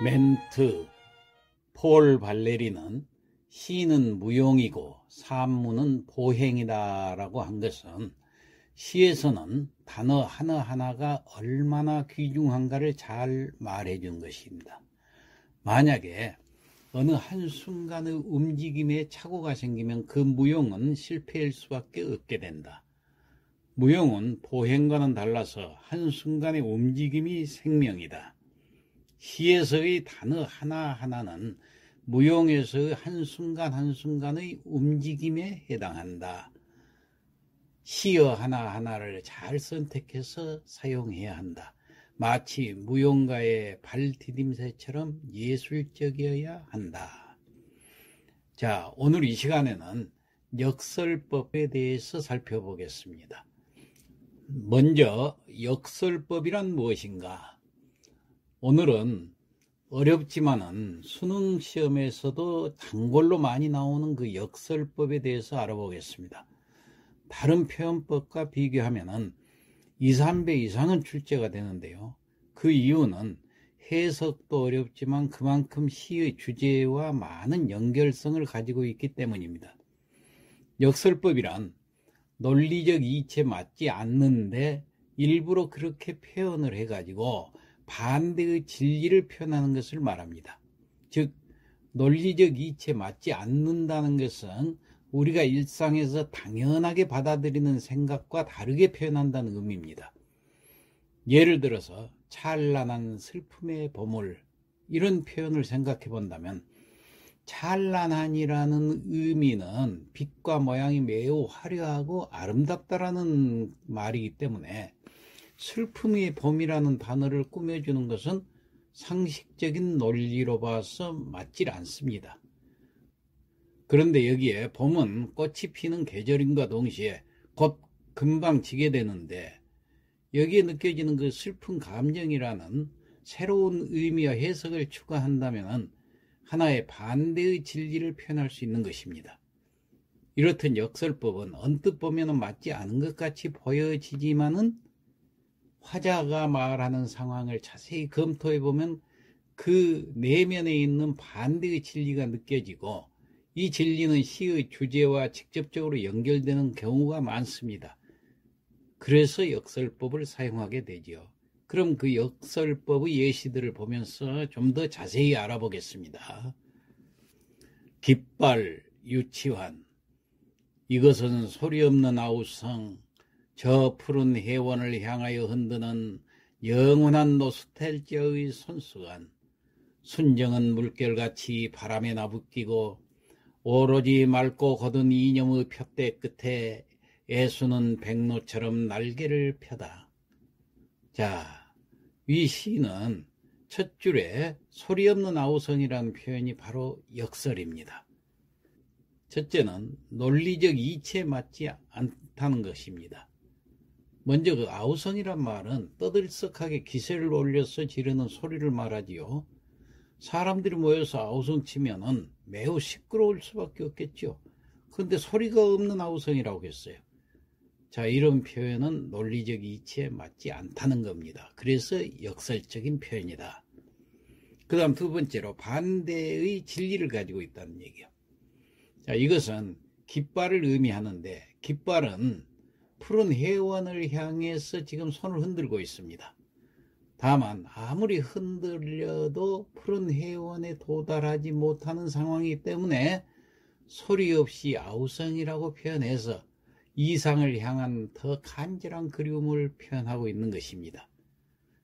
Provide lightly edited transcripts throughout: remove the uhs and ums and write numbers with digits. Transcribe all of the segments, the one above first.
멘트. 폴 발레리는 시는 무용이고 산문은 보행이다 라고 한 것은 시에서는 단어 하나하나가 얼마나 귀중한가를 잘 말해준 것입니다. 만약에 어느 한순간의 움직임에 착오가 생기면 그 무용은 실패일 수밖에 없게 된다. 무용은 보행과는 달라서 한순간의 움직임이 생명이다. 시에서의 단어 하나하나는 무용에서의 한순간 한순간의 움직임에 해당한다. 시어 하나하나를 잘 선택해서 사용해야 한다. 마치 무용가의 발디딤새처럼 예술적이어야 한다. 자, 오늘 이 시간에는 역설법에 대해서 살펴보겠습니다. 먼저 역설법이란 무엇인가? 오늘은 어렵지만은 수능 시험에서도 단골로 많이 나오는 그 역설법에 대해서 알아보겠습니다. 다른 표현법과 비교하면은 2, 3배 이상은 출제가 되는데요. 그 이유는 해석도 어렵지만 그만큼 시의 주제와 많은 연결성을 가지고 있기 때문입니다. 역설법이란 논리적 이치에 맞지 않는데 일부러 그렇게 표현을 해가지고 반대의 진리를 표현하는 것을 말합니다. 즉, 논리적 이치에 맞지 않는다는 것은 우리가 일상에서 당연하게 받아들이는 생각과 다르게 표현한다는 의미입니다. 예를 들어서 찬란한 슬픔의 보물, 이런 표현을 생각해 본다면 찬란한이라는 의미는 빛과 모양이 매우 화려하고 아름답다라는 말이기 때문에 슬픔의 봄이라는 단어를 꾸며주는 것은 상식적인 논리로 봐서 맞질 않습니다. 그런데 여기에 봄은 꽃이 피는 계절임과 동시에 곧 금방 지게 되는데 여기에 느껴지는 그 슬픈 감정이라는 새로운 의미와 해석을 추가한다면 하나의 반대의 진리를 표현할 수 있는 것입니다. 이렇듯 역설법은 언뜻 보면 맞지 않은 것 같이 보여지지만은 화자가 말하는 상황을 자세히 검토해 보면 그 내면에 있는 반대의 진리가 느껴지고 이 진리는 시의 주제와 직접적으로 연결되는 경우가 많습니다. 그래서 역설법을 사용하게 되죠. 그럼 그 역설법의 예시들을 보면서 좀 더 자세히 알아보겠습니다. 깃발, 유치환. 이것은 소리 없는 아우성, 저 푸른 해원을 향하여 흔드는 영원한 노스텔지아의 손수건. 순정은 물결같이 바람에 나부끼고 오로지 맑고 고든 이념의 푯대 끝에 애수는 백로처럼 날개를 펴다. 자, 이 시는 첫 줄에 소리 없는 아우성이라는 표현이 바로 역설입니다. 첫째는 논리적 이치에 맞지 않다는 것입니다. 먼저 그 아우성이란 말은 떠들썩하게 기세를 올려서 지르는 소리를 말하지요. 사람들이 모여서 아우성 치면은 매우 시끄러울 수밖에 없겠죠. 그런데 소리가 없는 아우성이라고 했어요. 자, 이런 표현은 논리적 이치에 맞지 않다는 겁니다. 그래서 역설적인 표현이다. 그 다음 두 번째로 반대의 진리를 가지고 있다는 얘기예요. 자, 이것은 깃발을 의미하는데 깃발은 푸른 해원을 향해서 지금 손을 흔들고 있습니다. 다만 아무리 흔들려도 푸른 해원에 도달하지 못하는 상황이기 때문에 소리 없이 아우성이라고 표현해서 이상을 향한 더 간절한 그리움을 표현하고 있는 것입니다.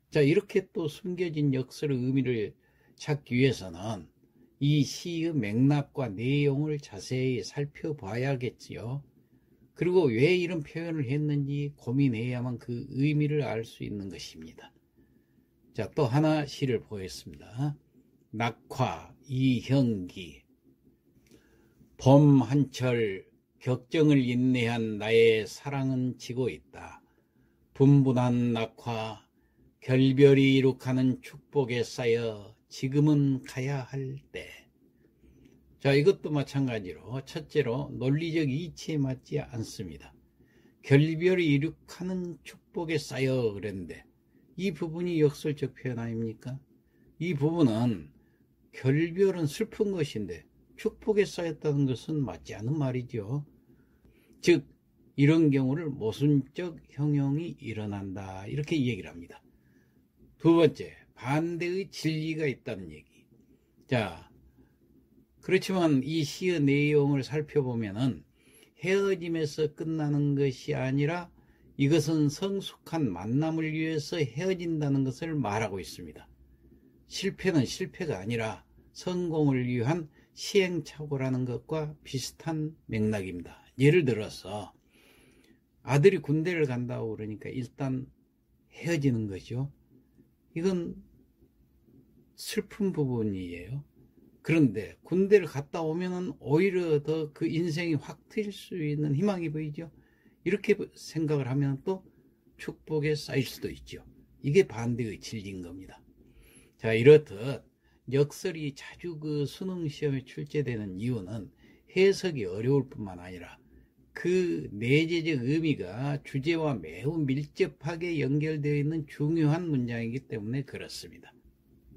자, 이렇게 또 숨겨진 역설의 의미를 찾기 위해서는 이 시의 맥락과 내용을 자세히 살펴봐야겠지요. 그리고 왜 이런 표현을 했는지 고민해야만 그 의미를 알 수 있는 것입니다. 자, 또 하나 시를 보겠습니다. 낙화, 이형기. 봄 한철 격정을 인내한 나의 사랑은 지고 있다. 분분한 낙화, 결별이 이룩하는 축복에 쌓여 지금은 가야 할 때. 자, 이것도 마찬가지로 첫째로 논리적 이치에 맞지 않습니다. 결별이 이룩하는 축복에 쌓여 그랬는데 이 부분이 역설적 표현 아닙니까? 이 부분은 결별은 슬픈 것인데 축복에 쌓였다는 것은 맞지 않은 말이죠. 즉 이런 경우를 모순적 형용이 일어난다, 이렇게 얘기를 합니다. 두 번째, 반대의 진리가 있다는 얘기. 자, 그렇지만 이 시의 내용을 살펴보면은 헤어짐에서 끝나는 것이 아니라 이것은 성숙한 만남을 위해서 헤어진다는 것을 말하고 있습니다. 실패는 실패가 아니라 성공을 위한 시행착오라는 것과 비슷한 맥락입니다. 예를 들어서 아들이 군대를 간다고 그러니까 일단 헤어지는 거죠. 이건 슬픈 부분이에요. 그런데 군대를 갔다 오면은 오히려 더 그 인생이 확 트일 수 있는 희망이 보이죠. 이렇게 생각을 하면 또 축복에 쌓일 수도 있죠. 이게 반대의 진리인 겁니다. 자, 이렇듯 역설이 자주 그 수능 시험에 출제되는 이유는 해석이 어려울 뿐만 아니라 그 내재적 의미가 주제와 매우 밀접하게 연결되어 있는 중요한 문장이기 때문에 그렇습니다.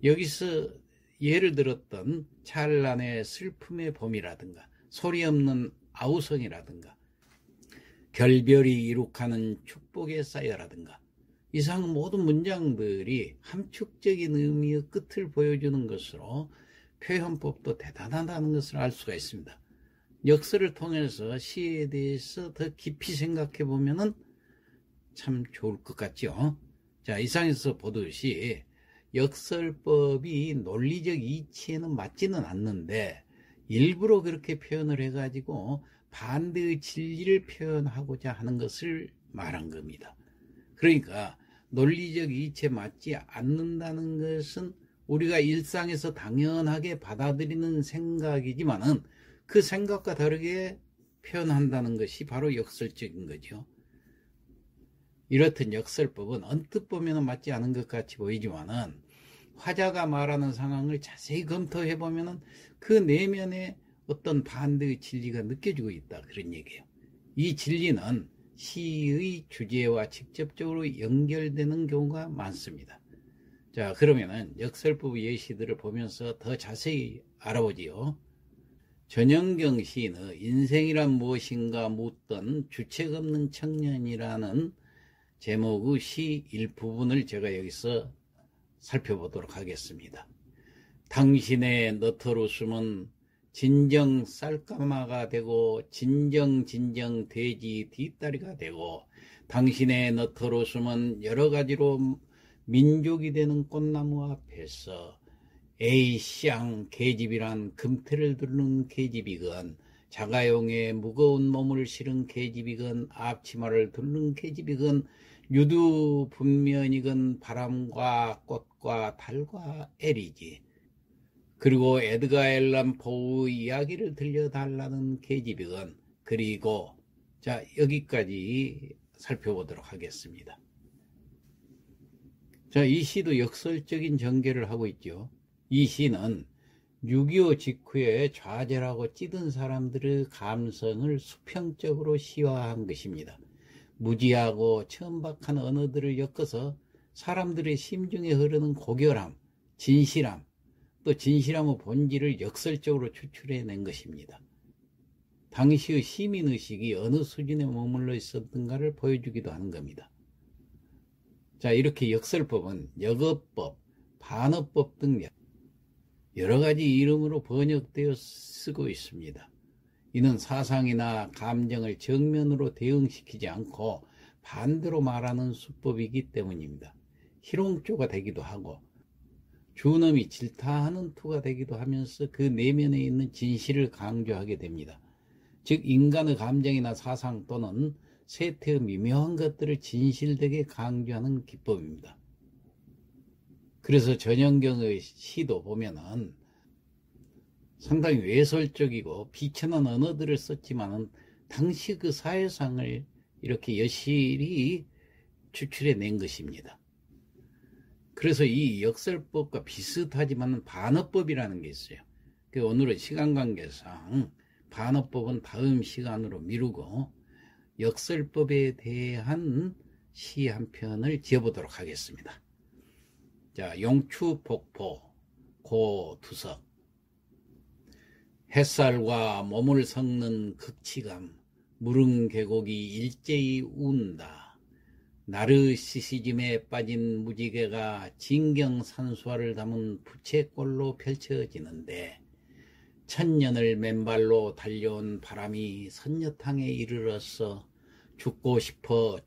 여기서 예를 들었던 찬란의 슬픔의 봄이라든가 소리 없는 아우성이라든가 결별이 이룩하는 축복의 쌓여라든가 이상 모든 문장들이 함축적인 의미의 끝을 보여주는 것으로 표현법도 대단하다는 것을 알 수가 있습니다. 역설을 통해서 시에 대해서 더 깊이 생각해 보면은 참 좋을 것 같죠. 자, 이상에서 보듯이 역설법이 논리적 이치에는 맞지는 않는데 일부러 그렇게 표현을 해가지고 반대의 진리를 표현하고자 하는 것을 말한 겁니다. 그러니까 논리적 이치에 맞지 않는다는 것은 우리가 일상에서 당연하게 받아들이는 생각이지만은 그 생각과 다르게 표현한다는 것이 바로 역설적인 거죠. 이렇듯 역설법은 언뜻 보면 맞지 않은 것 같이 보이지만은 화자가 말하는 상황을 자세히 검토해 보면은 그 내면에 어떤 반대의 진리가 느껴지고 있다, 그런 얘기예요. 이 진리는 시의 주제와 직접적으로 연결되는 경우가 많습니다. 자, 그러면은 역설법 예시들을 보면서 더 자세히 알아보지요. 전영경 시인의 인생이란 무엇인가 묻던 주책 없는 청년이라는 제목의 시 일부분을 제가 여기서 살펴보도록 하겠습니다. 당신의 너털 웃음은 진정 쌀까마가 되고 진정 돼지 뒷다리가 되고 당신의 너털 웃음은 여러 가지로 민족이 되는 꽃나무 앞에서 에이쌍 계집이란 금태를 두르는 계집이건 자가용의 무거운 몸을 실은 계집이건 앞치마를 두르는 계집이건 유두분면이건 바람과 꽃과 달과 엘이지. 그리고 에드가 앨런 포의 이야기를 들려달라는 계집이건 그리고 자, 여기까지 살펴보도록 하겠습니다. 자, 이 시도 역설적인 전개를 하고 있죠. 이 시는 6.25 직후에 좌절하고 찌든 사람들의 감성을 수평적으로 시화한 것입니다. 무지하고 천박한 언어들을 엮어서 사람들의 심중에 흐르는 고결함, 진실함, 또 진실함의 본질을 역설적으로 추출해낸 것입니다. 당시의 시민의식이 어느 수준에 머물러 있었던가를 보여주기도 하는 겁니다. 자, 이렇게 역설법은 역어법, 반어법 등 여러 가지 이름으로 번역되어 쓰고 있습니다. 이는 사상이나 감정을 정면으로 대응시키지 않고 반대로 말하는 수법이기 때문입니다. 희롱조가 되기도 하고 주놈이 질타하는 투가 되기도 하면서 그 내면에 있는 진실을 강조하게 됩니다. 즉 인간의 감정이나 사상 또는 세태의 미묘한 것들을 진실되게 강조하는 기법입니다. 그래서 전영경의 시도 보면은 상당히 외설적이고 비천한 언어들을 썼지만은 당시 그 사회상을 이렇게 여실히 추출해낸 것입니다. 그래서 이 역설법과 비슷하지만 반어법이라는 게 있어요. 오늘은 시간 관계상 반어법은 다음 시간으로 미루고 역설법에 대한 시 한 편을 지어보도록 하겠습니다. 자, 용추폭포 고두석. 햇살과 몸을 섞는 극치감, 무릉 계곡이 일제히 운다. 나르시시즘에 빠진 무지개가 진경산수화를 담은 부채꼴로 펼쳐지는데 천년을 맨발로 달려온 바람이 선녀탕에 이르러서 죽고 싶어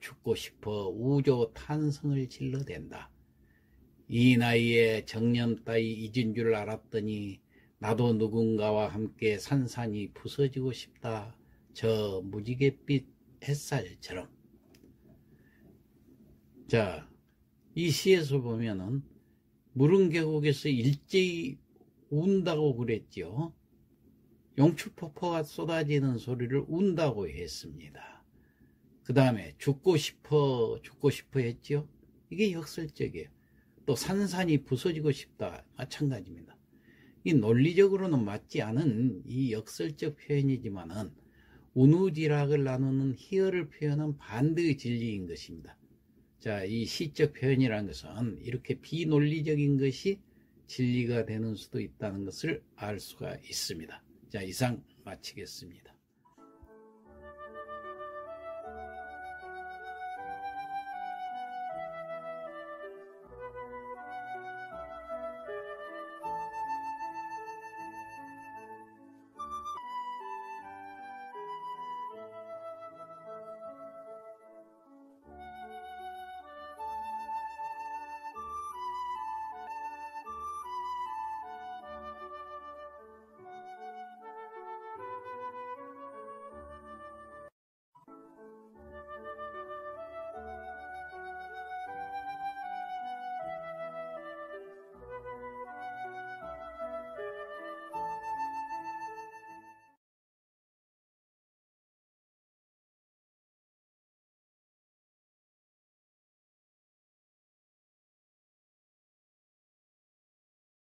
우조 탄성을 질러댄다. 이 나이에 정년 따위 잊은 줄 알았더니 나도 누군가와 함께 산산이 부서지고 싶다. 저 무지갯빛 햇살처럼. 자, 이 시에서 보면은 무릉계곡에서 일제히 운다고 그랬죠. 용출폭포가 쏟아지는 소리를 운다고 했습니다. 그 다음에 죽고 싶어 했죠. 이게 역설적이에요. 또 산산이 부서지고 싶다. 마찬가지입니다. 이 논리적으로는 맞지 않은 이 역설적 표현이지만은 운우지락을 나누는 희열을 표현한 반대의 진리인 것입니다. 자, 이 시적 표현이라는 것은 이렇게 비논리적인 것이 진리가 되는 수도 있다는 것을 알 수가 있습니다. 자, 이상 마치겠습니다.